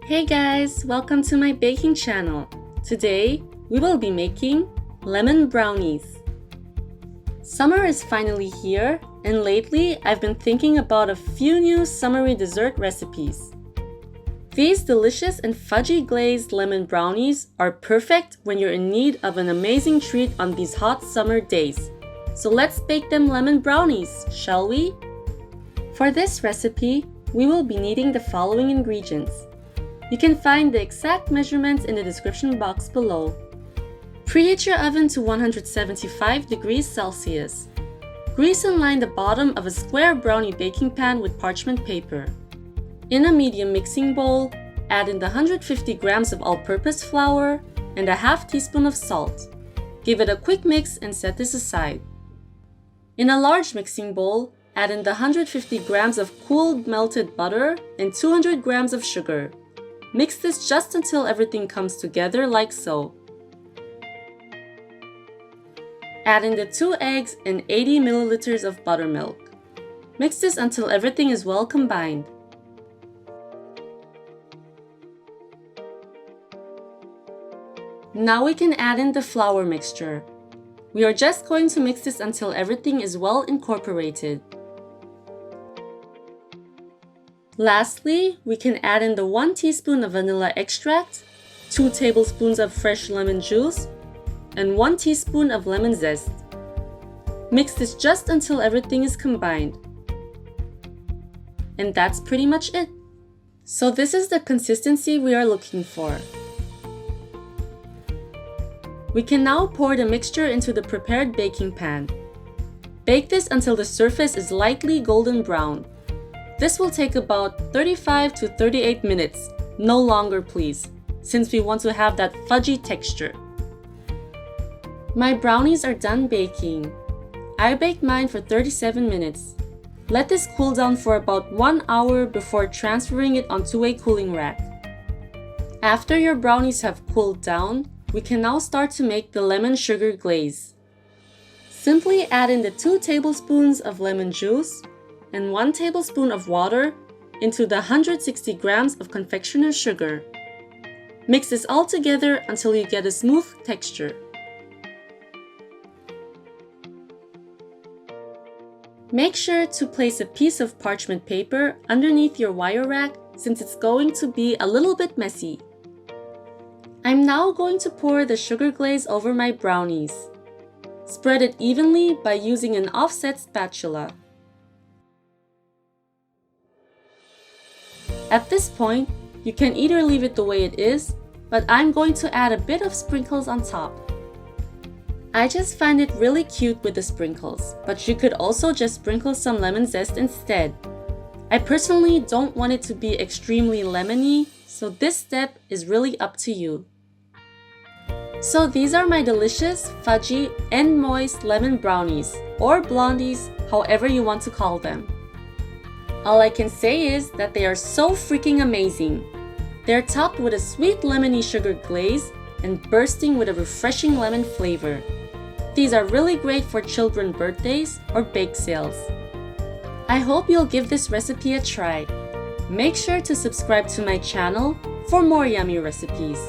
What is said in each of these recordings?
Hey guys, welcome to my baking channel. Today, we will be making lemon brownies. Summer is finally here, and lately I've been thinking about a few new summery dessert recipes. These delicious and fudgy glazed lemon brownies are perfect when you're in need of an amazing treat on these hot summer days. So let's bake them lemon brownies, shall we? For this recipe, we will be needing the following ingredients. You can find the exact measurements in the description box below. Preheat your oven to 175 degrees Celsius. Grease and line the bottom of a square brownie baking pan with parchment paper. In a medium mixing bowl, add in the 150 grams of all-purpose flour and a half teaspoon of salt. Give it a quick mix and set this aside. In a large mixing bowl, add in the 150 grams of cooled melted butter and 200 grams of sugar. Mix this just until everything comes together like so. Add in the 2 eggs and 80 milliliters of buttermilk. Mix this until everything is well combined. Now we can add in the flour mixture. We are just going to mix this until everything is well incorporated. Lastly, we can add in the 1 teaspoon of vanilla extract, 2 tablespoons of fresh lemon juice, and 1 teaspoon of lemon zest. Mix this just until everything is combined. And that's pretty much it. So this is the consistency we are looking for. We can now pour the mixture into the prepared baking pan. Bake this until the surface is lightly golden brown. This will take about 35 to 38 minutes, no longer please, since we want to have that fudgy texture. My brownies are done baking. I baked mine for 37 minutes. Let this cool down for about 1 hour before transferring it onto a cooling rack. After your brownies have cooled down, we can now start to make the lemon sugar glaze. Simply add in the 2 tablespoons of lemon juice and 1 tablespoon of water into the 160 grams of confectioner sugar. Mix this all together until you get a smooth texture. Make sure to place a piece of parchment paper underneath your wire rack since it's going to be a little bit messy. I'm now going to pour the sugar glaze over my brownies. Spread it evenly by using an offset spatula. At this point, you can either leave it the way it is, but I'm going to add a bit of sprinkles on top. I just find it really cute with the sprinkles, but you could also just sprinkle some lemon zest instead. I personally don't want it to be extremely lemony, so this step is really up to you. So these are my delicious, fudgy, and moist lemon brownies, or blondies, however you want to call them. All I can say is that they are so freaking amazing. They're topped with a sweet lemony sugar glaze and bursting with a refreshing lemon flavor. These are really great for children's birthdays or bake sales. I hope you'll give this recipe a try. Make sure to subscribe to my channel for more yummy recipes.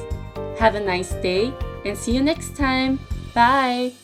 Have a nice day and see you next time. Bye!